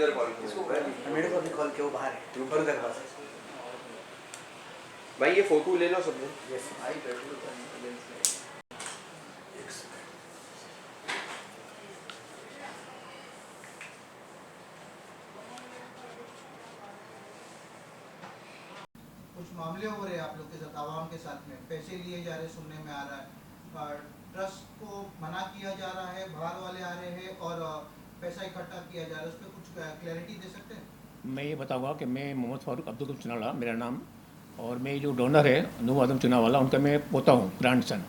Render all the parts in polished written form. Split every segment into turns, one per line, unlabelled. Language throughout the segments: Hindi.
इधर कॉल किया
मेरे को अभी कॉल किया, वो बाहर है, ऊपर उधर बस।
भाई ये फोटो ले लो सबने।
यस आई बैठो।
कुछ मामले हो रहे हैं आप लोग के साथ, आवाम के साथ में पैसे लिए जा रहे, सुनने में आ रहा है, ट्रस्ट को मना किया जा रहा है, बाहर वाले आ रहे हैं और पैसा इकट्ठा किया जा रहा है, उस पर कुछ क्लैरिटी दे सकते हैं?
मैं ये बताऊंगा कि मैं मोहम्मद फारूक अब्दुल चुनाला मेरा नाम, और मैं जो डोनर है नूर आदम चुनावाला, उनका मैं पोता हूँ, ग्रैंडसन।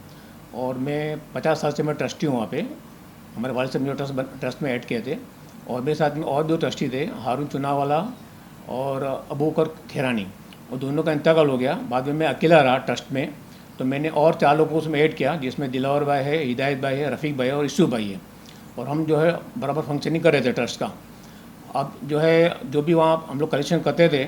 और मैं 50 साल से मैं ट्रस्टी हूँ वहाँ पे। हमारे वालिद साहब मुझे ट्रस्ट में ऐड किए थे, और मेरे साथ में और दो ट्रस्टी थे, हारून चुनावाला और अबूकर खेरानी, और दोनों का इंतकाल हो गया। बाद में मैं अकेला रहा ट्रस्ट में, तो मैंने और 4 लोगों को उसमें ऐड किया, जिसमें दिलावर भाई है, हिदायत भाई है, रफ़ीक भाई है और इशू भाई है। और हम जो है बराबर फंक्शनिंग कर रहे थे ट्रस्ट का। अब जो है जो भी वहाँ हम लोग कलेक्शन करते थे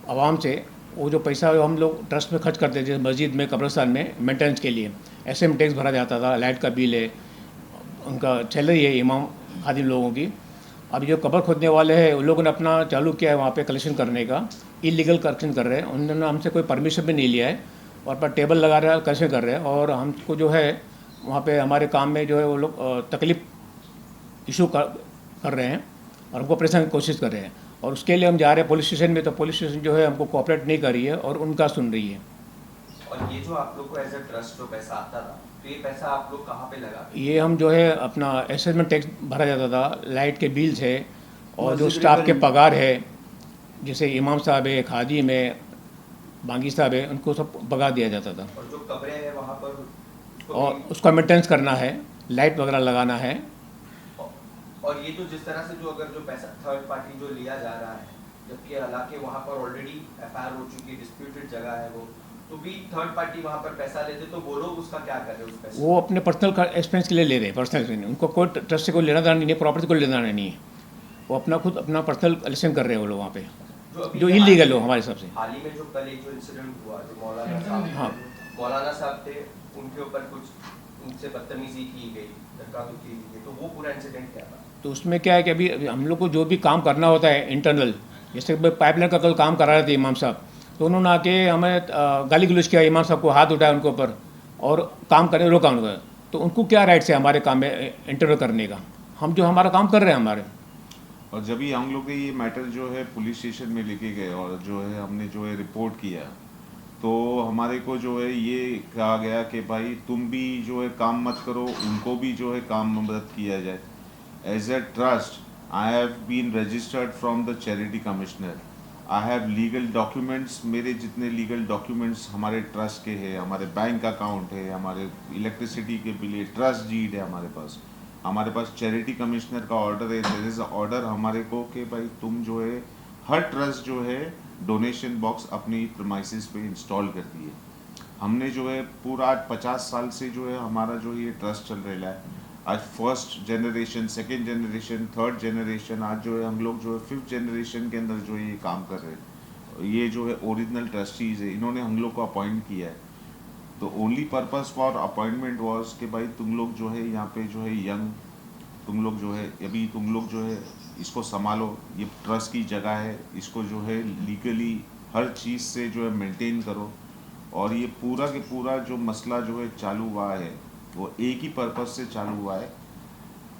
आवाम से, वो जो पैसा हम लोग ट्रस्ट में खर्च करते थे, मस्जिद में, कब्रिस्तान में मेंटेनेंस के लिए SM टैक्स भरा जाता था, लाइट का बिल है, उनका सैलरी है इमाम खादिम लोगों की। अब जो कब्र खोदने वाले हैं उन लोगों ने अपना चालू किया है वहाँ पे कलेक्शन करने का, इलीगल कलेक्शन कर रहे हैं। उन्होंने हमसे कोई परमिशन भी नहीं लिया है, और पर टेबल लगा रहे हैं, कलेक्शन कर रहे हैं। और हमको जो है वहाँ पे हमारे काम में जो है वो लोग तकलीफ इशू कर रहे हैं, और हमको प्रेशर की कोशिश कर रहे हैं। और उसके लिए हम जा रहे हैं पुलिस स्टेशन में, तो पुलिस स्टेशन जो है हमको कोऑपरेट नहीं कर रही है और उनका सुन रही है।
और ये जो आप लोग को एज ए ट्रस्ट जो पैसा आता था, तो ये पैसा आप लोग कहाँ पे लगा?
ये हम जो है अपना असेसमेंट टैक्स भरा जाता था, लाइट के बिल्स है, और जो स्टाफ के पगार है, जैसे इमाम साहब है, खादिम है, बांगी साहब है, उनको सब पगार दिया जाता था।
और जो कब्रें हैं वहाँ पर
और उसका मेंटेनेंस करना है, लाइट वगैरह लगाना है।
और ये जो जिस तरह से जो अगर जो पैसा थर्ड पार्टी जो लिया जा रहा है, जबकि हालांकि वहाँ पर ऑलरेडी FIR हो चुकी है, डिस्प्यूटेड जगह है वो, तो भी थर्ड पार्टी वहाँ पर पैसा लेते, तो वो लोग उसका क्या कर रहे हैं उस पैसे?
वो अपने पर्सनल एक्सपेंस के लिए ले रहे हैं, पर्सनल के लिए। उनको कोई ट्रस्ट से कोई लेना देना नहीं है, प्रॉपर्टी को लेना देना नहीं है। वो अपना खुद अपना पर्सनल कलेक्शन कर रहे हैं वो लोग वहाँ पे, जो इलीगल हो हमारे हिसाब से।
हाल ही में जो कल एक जो इंसिडेंट हुआ, जो मौलाना साहब,
हाँ,
मौलाना साहब थे, उनके ऊपर कुछ उनसे बदतमीजी की गई, धक्का-धुक्की की गई, तो वो पूरा इंसिडेंट क्या था?
तो उसमें क्या है कि अभी हम लोग को जो भी काम करना होता है इंटरनल, जैसे पाइपलाइन का कल काम करा रहे थे इमाम साहब, तो उन्होंने आके हमें गाली गलौज किया, इमाम साहब को हाथ उठाया उनके ऊपर, और काम करने रोका उनको। तो उनको क्या राइट्स है हमारे काम में इंटरव्यू करने का? हम जो हमारा काम कर रहे हैं हमारे।
और जब ही हम लोग के ये मैटर जो है पुलिस स्टेशन में लेके गए और जो है हमने जो है रिपोर्ट किया, तो हमारे को जो है ये कहा गया कि भाई तुम भी जो है काम मत करो, उनको भी जो है काम में मदद किया जाए। As a trust I have been registered from the charity commissioner. I have legal documents, मेरे जितने लीगल डॉक्यूमेंट्स हमारे ट्रस्ट के हैं, हमारे बैंक अकाउंट है, हमारे इलेक्ट्रिसिटी के बिल है, ट्रस्ट डीड है हमारे पास चैरिटी कमिश्नर का ऑर्डर है। देयर इज़ ऑर्डर हमारे को कि भाई तुम जो है हर ट्रस्ट जो है डोनेशन बॉक्स अपनी प्रीमाइसेस पे इंस्टॉल कर दिए। हमने जो है पूरा 50 साल से जो है हमारा जो ये ट्रस्ट चल रहा है, आज first generation, second generation, third generation, आज जो है हम लोग जो है 5th जनरेशन के अंदर जो ये काम कर रहे हैं। ये जो है ओरिजिनल ट्रस्टीज़ है, इन्होंने हम लोग को अपॉइंट किया है। तो only purpose for appointment was कि भाई तुम लोग जो है यहाँ पे जो है यंग, तुम लोग जो है अभी तुम लोग जो है इसको संभालो, ये ट्रस्ट की जगह है, इसको जो है लीगली हर चीज़ से जो है मेंटेन करो। और ये पूरा के पूरा जो मसला जो है चालू हुआ है वो एक ही पर्पस से चालू हुआ है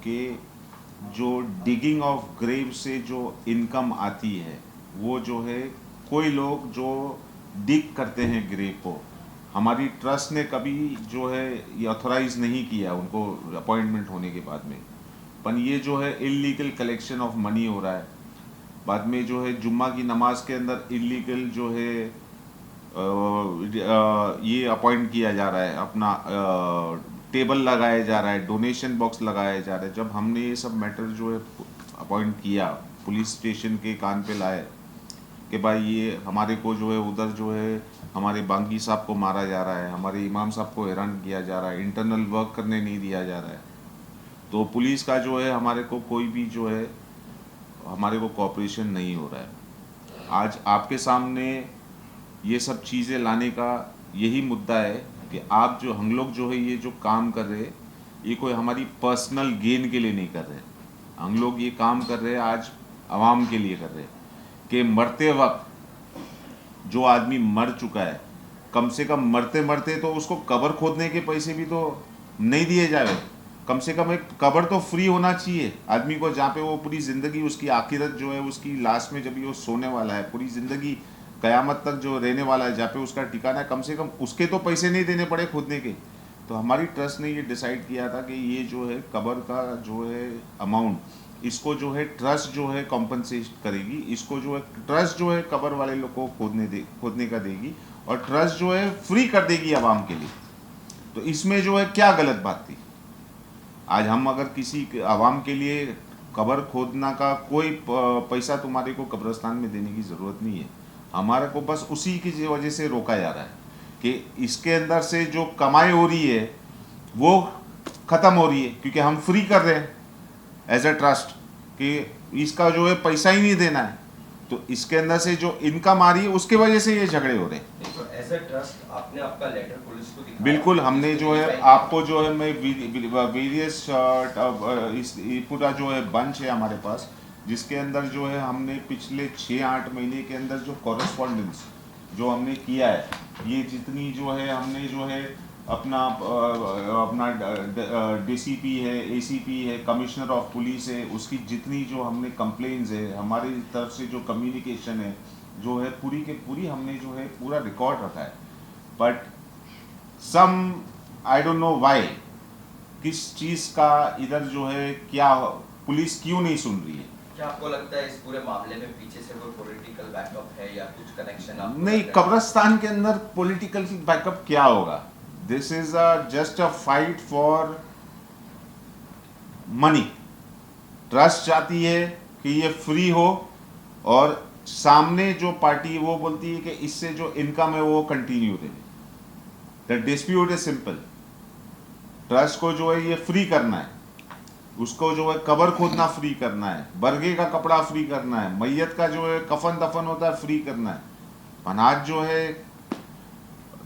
कि जो डिगिंग ऑफ ग्रेव से जो इनकम आती है, वो जो है कोई लोग जो डिग करते हैं ग्रेव को, हमारी ट्रस्ट ने कभी जो है ये ऑथोराइज नहीं किया उनको अपॉइंटमेंट होने के बाद में, पर ये जो है इलीगल कलेक्शन ऑफ मनी हो रहा है। बाद में जो है जुम्मा की नमाज के अंदर इलीगल जो है ये अपॉइंट किया जा रहा है, अपना टेबल लगाया जा रहा है, डोनेशन बॉक्स लगाया जा रहा है। जब हमने ये सब मैटर जो है अपॉइंट किया, पुलिस स्टेशन के कान पे लाए कि भाई ये हमारे को जो है उधर जो है हमारे बांगी साहब को मारा जा रहा है, हमारे इमाम साहब को हैरान किया जा रहा है, इंटरनल वर्क करने नहीं दिया जा रहा है, तो पुलिस का जो है हमारे को कोई भी जो है हमारे को कोऑपरेशन नहीं हो रहा है। आज आपके सामने ये सब चीज़ें लाने का यही मुद्दा है कि आप जो हम लोग जो है ये जो काम कर रहे हैं, ये कोई हमारी पर्सनल गेन के लिए नहीं कर रहे। हम लोग ये काम कर रहे हैं आज आवाम के लिए कर रहे हैं कि मरते वक्त जो आदमी मर चुका है, कम से कम मरते मरते तो उसको कब्र खोदने के पैसे भी तो नहीं दिए जाए। कम से कम एक कब्र तो फ्री होना चाहिए आदमी को, जहाँ पे वो पूरी ज़िंदगी उसकी आखिरत जो है उसकी लास्ट में जब भी वो सोने वाला है, पूरी ज़िंदगी क़यामत तक जो रहने वाला है, जहाँ पे उसका ठिकाना है, कम से कम उसके तो पैसे नहीं देने पड़े खोदने के। तो हमारी ट्रस्ट ने ये डिसाइड किया था कि ये जो है कब्र का जो है अमाउंट, इसको जो है ट्रस्ट जो है कॉम्पनसेट करेगी, इसको जो है ट्रस्ट जो है कब्र वाले लोग को खोदने का देगी, और ट्रस्ट जो है फ्री कर देगी आवाम के लिए। तो इसमें जो है क्या गलत बात थी? आज हम अगर किसी आवाम के लिए कब्र खोदना का कोई पैसा तुम्हारे को कब्रिस्तान में देने की ज़रूरत नहीं है। हमारे को बस उसी की वजह से रोका जा रहा है कि इसके अंदर से जो कमाई हो रही है वो ख़त्म हो रही है, क्योंकि हम फ्री कर रहे हैं एज ए ट्रस्ट कि इसका जो है पैसा ही नहीं देना है। तो इसके अंदर से जो इनकम आ रही है उसके वजह से ये झगड़े हो रहे हैं।
एज ए ट्रस्ट आपने आपका लेटर पुलिस को दिखाया?
बिल्कुल, हमने जो है आपको जो है मैं वेरियस पूरा जो है बंच है हमारे पास, जिसके अंदर जो है हमने पिछले 6-8 महीने के अंदर जो कॉरेस्पॉन्डेंस जो हमने किया है, ये जितनी जो है हमने जो है अपना डीसीपी है, एसीपी है, कमिश्नर ऑफ पुलिस है, उसकी जितनी जो हमने कंप्लेंट्स है, हमारी तरफ से जो कम्युनिकेशन है जो है पूरी के पूरी हमने जो है पूरा रिकॉर्ड रखा है। But some I don't know why, किस चीज़ का इधर जो है क्या पुलिस क्यों नहीं सुन रही है?
क्या आपको लगता है इस पूरे मामले में पीछे से कोई पॉलिटिकल बैकअप है या कुछ कनेक्शन?
नहीं, कब्रिस्तान के अंदर पॉलिटिकल बैकअप क्या होगा? This is just a fight for money. Trust चाहती है कि ये फ्री हो, और सामने जो पार्टी वो बोलती है कि इससे जो इनकम है वो कंटिन्यू रहे। The dispute is simple. Trust को जो है ये फ्री करना है, उसको जो है कब्र खोदना फ्री करना है, बरगे का कपड़ा फ्री करना है, मैयत का जो है कफन दफन होता है फ्री करना है। अनाज जो है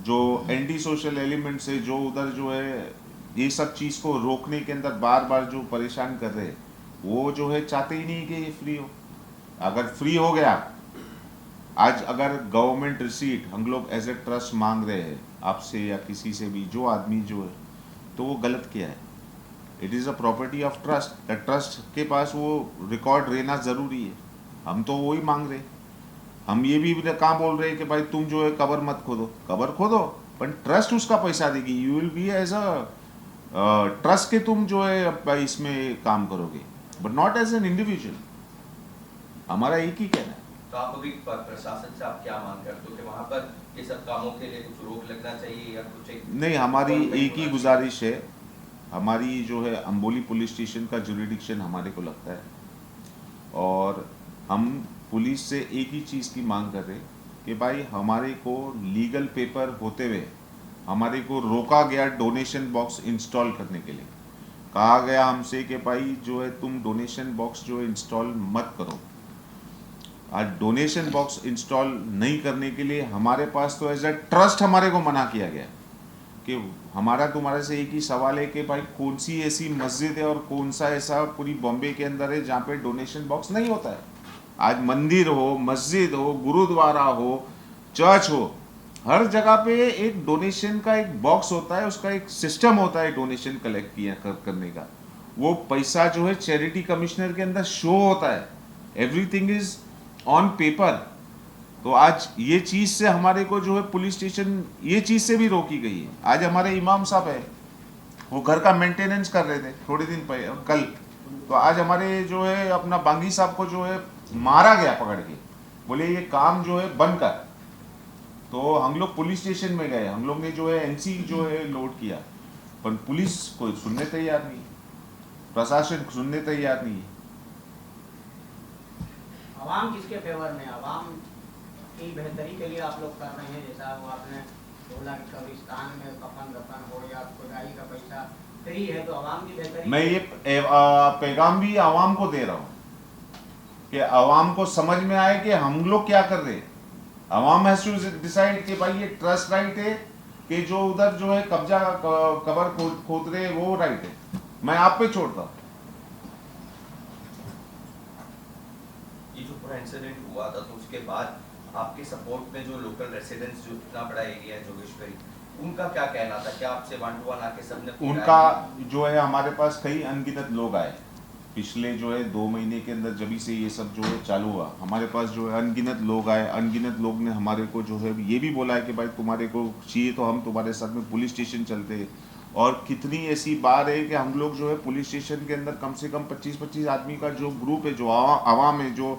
जो एंटी सोशल एलिमेंट से जो उधर जो है ये सब चीज़ को रोकने के अंदर बार बार जो परेशान कर रहे हैं, वो जो है चाहते ही नहीं कि ये फ्री हो। अगर फ्री हो गया, आज अगर गवर्नमेंट रिसीट हम लोग एज ए ट्रस्ट मांग रहे हैं आपसे या किसी से भी, जो आदमी जो है, तो वो गलत किया है। It is a property of trust. Trust के पास वो रिकॉर्ड रहना ज़रूरी है। हम तो वही मांग रहे हैं। हम ये भी कहाँ बोल रहे हैं कि भाई तुम जो है कब्र मत खोदो, कब्र खोदो पर ट्रस्ट उसका पैसा देगी। You will be as a trust के तुम जो है इसमें काम करोगे, but not as an individual. हमारा एक ही कहना है।
तो आप अभी प्रशासन से आप क्या मांग करते हो कि वहाँ पर ये सब कामों के लिए कुछ रोक लगना चाहिए या कुछ
नहीं, हमारी एक ही गुजारिश है। हमारी जो है अम्बोली पुलिस स्टेशन का जुरिडिक्शन हमारे को लगता है, और हम पुलिस से एक ही चीज़ की मांग कर रहे हैं कि भाई हमारे को लीगल पेपर होते हुए हमारे को रोका गया डोनेशन बॉक्स इंस्टॉल करने के लिए। कहा गया हमसे कि भाई जो है तुम डोनेशन बॉक्स जो है इंस्टॉल मत करो। आज डोनेशन बॉक्स इंस्टॉल नहीं करने के लिए हमारे पास तो एज ए ट्रस्ट हमारे को मना किया गया कि हमारा तुम्हारे से एक ही सवाल है कि भाई कौन सी ऐसी मस्जिद है और कौन सा ऐसा पूरी बॉम्बे के अंदर है जहाँ पे डोनेशन बॉक्स नहीं होता है। आज मंदिर हो, मस्जिद हो, गुरुद्वारा हो, चर्च हो, हर जगह पे एक डोनेशन का एक बॉक्स होता है, उसका एक सिस्टम होता है डोनेशन कलेक्ट करने का। वो पैसा जो है चैरिटी कमिश्नर के अंदर शो होता है, एवरीथिंग इज ऑन पेपर। तो आज ये चीज़ से हमारे को जो है पुलिस स्टेशन ये चीज़ से भी रोकी गई है। आज हमारे इमाम साहब है, वो घर का मेंटेनेंस कर रहे थे थोड़े दिन पहले कल, तो आज हमारे जो है अपना बांगी साहब को जो है मारा गया पकड़ के, बोले ये काम जो है बंद कर। तो हम लोग पुलिस स्टेशन में गए, हम लोग ने जो है एनसी जो है लोड किया, पर पुलिस कोई सुनने तैयार नहीं, प्रशासन सुनने तैयार नहीं है।
आवाम किसके फेवर में? आवाम की बेहतरी के लिए आप लोग कर रहे हैं, जैसा वो आपने बोला कि कब्रिस्तान में कफन दफन हो या खुदाई का पैसा फ्री है, तो आवाम की बेहतरी।
मैं ये पैगाम भी आवाम को दे रहा हूँ कि आवाम को समझ में आए कि हम लोग क्या कर रहे हैं। आवाम हैज टू डिसाइड कि भाई ये ट्रस्ट राइट है कि जो उधर जो है कब्जा कब्र खोद रहे वो राइट है। मैं आप पे छोड़ता हूँ।
पूरा इंसिडेंट हुआ था, तो उसके बाद आपके सपोर्ट में जो लोकल रेसिडेंट्स, जो इतना बड़ा एरिया है जोगेश्वरी, उनका क्या कहना था? क्या आपसे 1 to 1 आके सबने
उनका जो है, हमारे पास कई अनगिनत लोग आए पिछले जो है 2 महीने के अंदर, जब से ये सब जो है चालू हुआ, हमारे पास जो है अनगिनत लोग आए। अनगिनत लोग ने हमारे को जो है ये भी बोला है कि भाई तुम्हारे को चाहिए तो हम तुम्हारे साथ में पुलिस स्टेशन चलते हैं। और कितनी ऐसी बार है कि हम लोग जो है पुलिस स्टेशन के अंदर कम से कम 25-25 आदमी का जो ग्रुप है, जो आवाम है, जो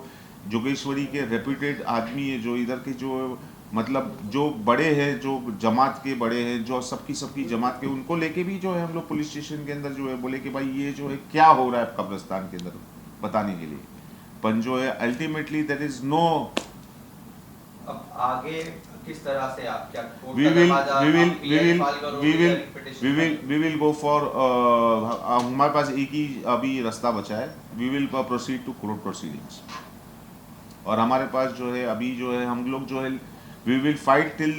जोगेश्वरी के रेप्यूटेड आदमी है, जो इधर के जो मतलब जो बड़े हैं, जो जमात के बड़े हैं, जो सबकी जमात के, उनको लेके भी जो है हम लोग पुलिस स्टेशन के अंदर जो है बोले कि भाई ये जो है क्या हो रहा है कब्रिस्तान के अंदर बताने के लिए। पर जो है अल्टीमेटली देयर इज नो।
अब आगे किस तरह से आप क्या कोर्ट
we
का
will
दरवाजा,
we will
आप
we
PI
will
फाइल करोगे
we
या
will
petition
we will
file?
we will go for हमारे पास एक ही अभी रास्ता बचा है। we will proceed to court proceedings। और हमारे पास जो है अभी जो है हम लोग जो है we will fight till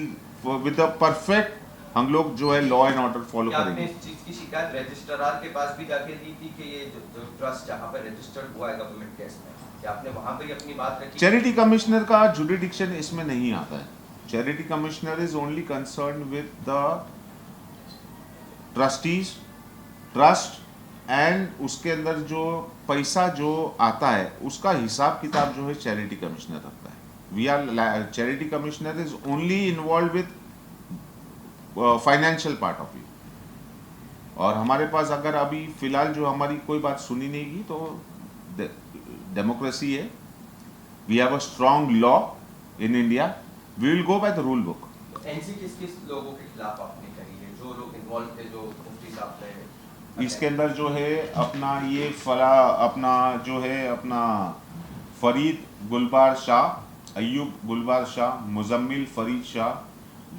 with a perfect, हम लोग जो है लॉ एंड ऑर्डर फॉलो
क्या आपने
करेंगे।
इस चीज की शिकायत रजिस्ट्रार के पास भी जाके दी थी कि ये जो ट्रस्ट जहाँ पे रजिस्टर्ड हुआ है गवर्नमेंट केस में, क्या आपने वहाँ पे ही अपनी बात रखी?
चैरिटी कमिश्नर का जुडिडिक्शन इसमें नहीं आता है। Charity commissioner is only concern with the trustees, trust, and उसके अंदर जो पैसा जो आता है उसका हिसाब किताब जो है चैरिटी कमिश्नर रखता है। We are charity commissioner is only involve with financial part of it. और हमारे पास अगर अभी फिलहाल जो हमारी कोई बात सुनी नहीं गई तो डेमोक्रेसी है, we have a strong law in India, we will go by the rule book.
एनसी किस लोगों के खिलाफ आपने करी है, जो लोग इन्वॉल्व थे, जो मुफ्ती साहब थे?
इसके अंदर जो है अपना ये अपना जो है अपना फरीद गुलबार शाह, अयूब गुलबार शाह, मुजम्मिल फरीद शाह,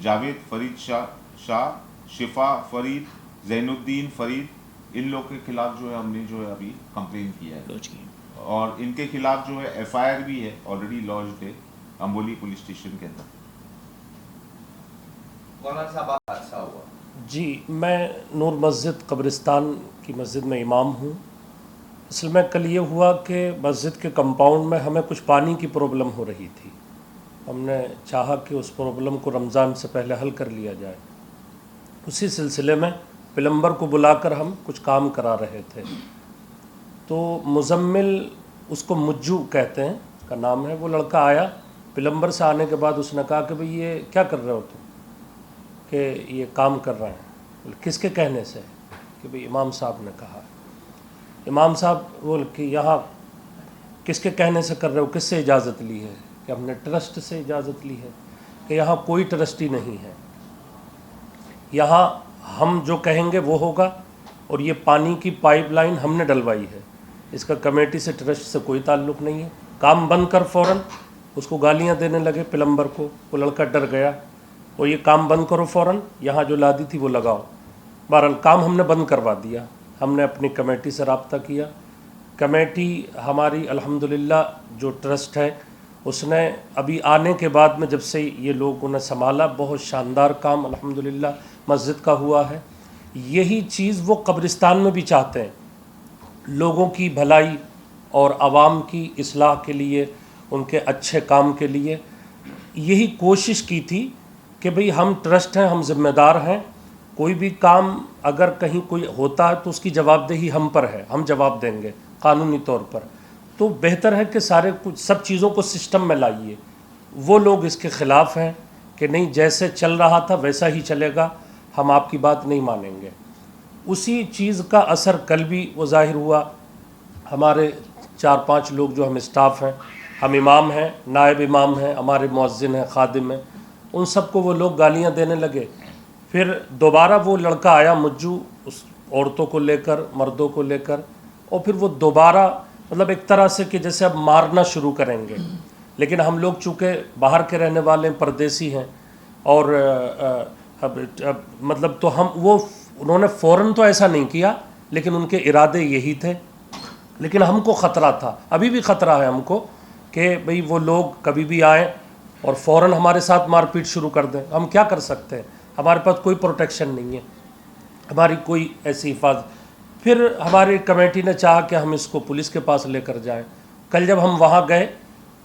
जावेद फरीद शाह, शिफा फरीद, जैनुद्दीन फरीद, इन लोग के खिलाफ जो है हमने जो है अभी कंप्लेन किया है। और इनके खिलाफ जो है एफआईआर भी है ऑलरेडी लॉन्च्ड है अम्बोली पुलिस स्टेशन के अंदर।
मौलाना साहब आप हादसा हुआ?
जी, मैं नूर मस्जिद कब्रिस्तान की मस्जिद में इमाम हूँ। असल में कल ये हुआ कि मस्जिद के कंपाउंड में हमें कुछ पानी की प्रॉब्लम हो रही थी। हमने चाहा कि उस प्रॉब्लम को रमज़ान से पहले हल कर लिया जाए। उसी सिलसिले में प्लम्बर को बुलाकर हम कुछ काम करा रहे थे। तो मुजम्मिल, उसको मुज्जू कहते हैं, का नाम है, वो लड़का आया। प्लम्बर से आने के बाद उसने कहा कि भाई ये क्या कर रहे हो तुम? कि ये काम कर रहे हैं। किसके कहने से? कि भाई इमाम साहब ने कहा। इमाम साहब बोल कि यहाँ किसके कहने से कर रहे हो, किससे इजाज़त ली है? कि हमने ट्रस्ट से इजाज़त ली है। कि यहाँ कोई ट्रस्टी नहीं है, यहाँ हम जो कहेंगे वो होगा। और ये पानी की पाइपलाइन हमने डलवाई है, इसका कमेटी से ट्रस्ट से कोई ताल्लुक़ नहीं है। काम बंद कर फ़ौरन। उसको गालियाँ देने लगे प्लम्बर को, वो लड़का डर गया और ये काम बंद करो फ़ौरन, यहाँ जो लादी थी वो लगाओ। बहरहाल काम हमने बंद करवा दिया। हमने अपनी कमेटी से रब्ता किया। कमेटी हमारी अल्हम्दुलिल्लाह जो ट्रस्ट है उसने अभी आने के बाद में जब से ये लोग उन्हें संभाला, बहुत शानदार काम अल्हम्दुलिल्लाह मस्जिद का हुआ है। यही चीज़ वो कब्रिस्तान में भी चाहते हैं, लोगों की भलाई और आवाम की इस्लाह के लिए, उनके अच्छे काम के लिए यही कोशिश की थी कि भाई हम ट्रस्ट हैं, हम ज़िम्मेदार हैं। कोई भी काम अगर कहीं कोई होता है तो उसकी जवाबदेही हम पर है, हम जवाब देंगे कानूनी तौर पर। तो बेहतर है कि सारे कुछ सब चीज़ों को सिस्टम में लाइए। वो लोग इसके ख़िलाफ़ हैं कि नहीं, जैसे चल रहा था वैसा ही चलेगा, हम आपकी बात नहीं मानेंगे। उसी चीज़ का असर कल भी वो ज़ाहिर हुआ। हमारे 4-5 लोग जो हम स्टाफ हैं, हम इमाम हैं, नायब इमाम हैं, हमारे मुअज्जिन हैं, खादिम हैं, उन सबको वो लोग गालियाँ देने लगे। फिर दोबारा वो लड़का आया मुज्जू, उस औरतों को लेकर, मर्दों को लेकर, और फिर वो दोबारा मतलब एक तरह से कि जैसे अब मारना शुरू करेंगे। लेकिन हम लोग चूँकि बाहर के रहने वाले परदेसी हैं और मतलब तो हम वो उन्होंने फ़ौरन तो ऐसा नहीं किया, लेकिन उनके इरादे यही थे। लेकिन हमको ख़तरा था, अभी भी ख़तरा है हमको कि भाई वो लोग कभी भी आएँ और फ़ौरन हमारे साथ मारपीट शुरू कर दें। हम क्या कर सकते हैं? हमारे पास कोई प्रोटेक्शन नहीं है, हमारी कोई ऐसी हिफाजत। फिर हमारी कमेटी ने चाहा कि हम इसको पुलिस के पास लेकर जाएं। कल जब हम वहाँ गए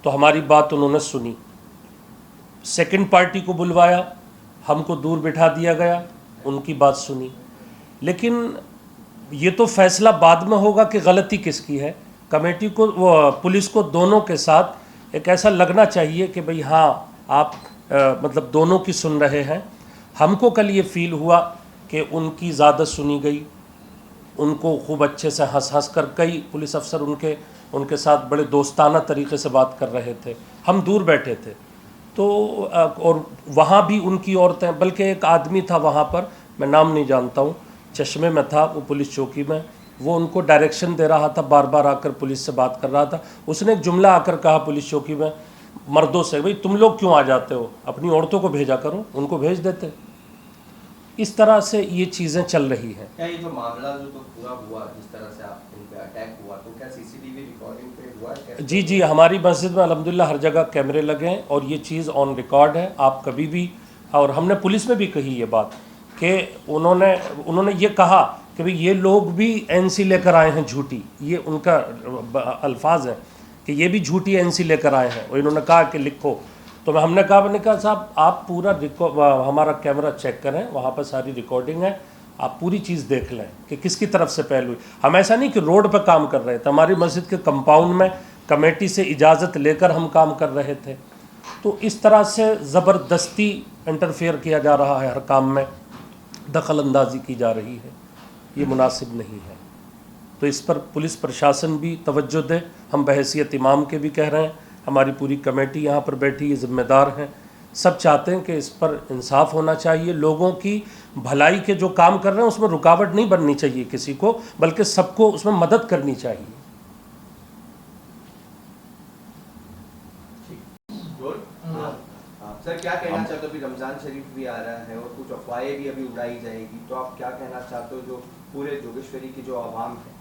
तो हमारी बात उन्होंने सुनी। सेकंड पार्टी को बुलवाया, हमको दूर बिठा दिया गया, उनकी बात सुनी। लेकिन ये तो फैसला बाद में होगा कि गलती किसकी है। कमेटी को, वो पुलिस को दोनों के साथ एक ऐसा लगना चाहिए कि भाई हाँ आप मतलब दोनों की सुन रहे हैं। हमको कल ये फील हुआ कि उनकी ज़्यादा सुनी गई, उनको खूब अच्छे से हंस हंस कर कई पुलिस अफसर उनके साथ बड़े दोस्ताना तरीके से बात कर रहे थे। हम दूर बैठे थे तो और वहाँ भी उनकी औरतें, बल्कि एक आदमी था वहाँ पर, मैं नाम नहीं जानता हूँ, चश्मे में था वो पुलिस चौकी में, वो उनको डायरेक्शन दे रहा था, बार बार आकर पुलिस से बात कर रहा था। उसने एक जुमला आकर कहा पुलिस चौकी में मर्दों से, भाई तुम लोग क्यों आ जाते हो, अपनी औरतों को भेजा करो, उनको भेज देते। इस तरह से ये चीज़ें चल रही हैं।
क्या ये जो मामला जो तो पूरा हुआ, जिस तरह से आप इन पे अटैक हुआ, तो क्या सीसीटीवी रिकॉर्डिंग पे हुआ है?
जी जी, हमारी मस्जिद में अल्हम्दुलिल्लाह हर जगह कैमरे लगे हैं और ये चीज़ ऑन रिकॉर्ड है। आप कभी भी, और हमने पुलिस में भी कही ये बात कि उन्होंने ये कहा कि भाई ये लोग भी एनसी लेकर आए हैं झूठी, ये उनका अल्फाज है कि ये भी झूठी एनसी लेकर आए हैं। और इन्होंने कहा कि लिखो, तो हमने कहा साहब आप पूरा हमारा कैमरा चेक करें, वहाँ पर सारी रिकॉर्डिंग है, आप पूरी चीज़ देख लें कि किसकी तरफ से पहल हुई। हम ऐसा नहीं कि रोड पर काम कर रहे थे, हमारी मस्जिद के कंपाउंड में कमेटी से इजाज़त लेकर हम काम कर रहे थे। तो इस तरह से ज़बरदस्ती इंटरफेयर किया जा रहा है, हर काम में दखल अंदाजी की जा रही है, ये मुनासिब नहीं है। तो इस पर पुलिस प्रशासन भी तवज्जो दे। हम बहैसियत इमाम के भी कह रहे हैं, हमारी पूरी कमेटी यहाँ पर बैठी है, ज़िम्मेदार हैं, सब चाहते हैं कि इस पर इंसाफ होना चाहिए। लोगों की भलाई के जो काम कर रहे हैं उसमें रुकावट नहीं बननी चाहिए किसी को, बल्कि सबको उसमें मदद करनी चाहिए।
सर क्या कहना चाहते हो, अभी रमज़ान शरीफ भी आ रहा है और कुछ अफवाहें भी अभी उड़ाई जाएगी, तो आप क्या कहना चाहते हो जो पूरे जोगेश्वरी की जो आवाम है?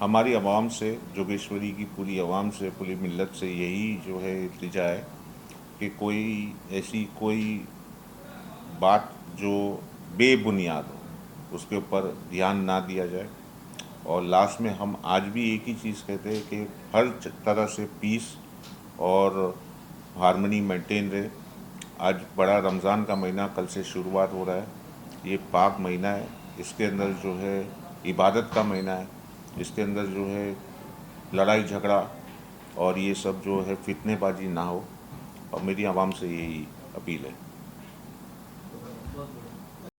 हमारी आवाम से, जोगेश्वरी की पूरी आवाम से, पूरी मिल्लत से यही जो है इल्तिजा है कि कोई ऐसी कोई बात जो बेबुनियाद हो उसके ऊपर ध्यान ना दिया जाए। और लास्ट में हम आज भी एक ही चीज़ कहते हैं कि हर तरह से पीस और हारमनी मेंटेन रहे। आज बड़ा रमज़ान का महीना कल से शुरुआत हो रहा है, ये पाक महीना है, इसके अंदर जो है इबादत का महीना है, इसके अंदर जो है लड़ाई झगड़ा और ये सब जो है फितनेबाजी ना हो, और मेरी आवाम से यही अपील है।